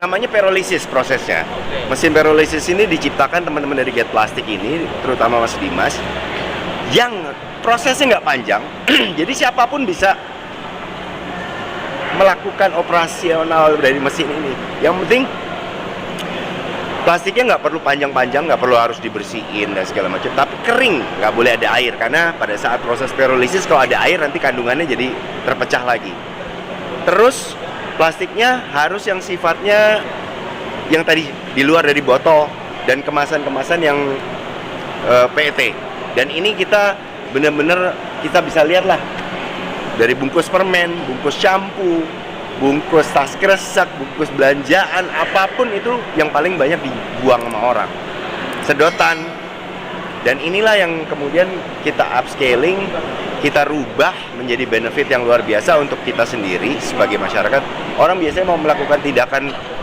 Namanya pyrolysis prosesnya. Mesin pyrolysis ini diciptakan teman-teman dari Get Plastic ini, terutama Mas Dimas, yang prosesnya nggak panjang, jadi siapapun bisa melakukan operasional dari mesin ini. Yang penting plastiknya nggak perlu panjang-panjang, nggak perlu harus dibersihin dan segala macam, tapi kering, nggak boleh ada air, karena pada saat proses pyrolysis kalau ada air nanti kandungannya jadi terpecah lagi. Terus plastiknya harus yang sifatnya yang tadi di luar dari botol dan kemasan-kemasan yang PET. Dan ini kita benar-benar kita bisa lihat lah, dari bungkus permen, bungkus shampoo, bungkus tas kresek, bungkus belanjaan, apapun itu yang paling banyak dibuang sama orang. Sedotan. Dan inilah yang kemudian kita upscaling, kita rubah menjadi benefit yang luar biasa untuk kita sendiri sebagai masyarakat. Orang biasanya mau melakukan tindakan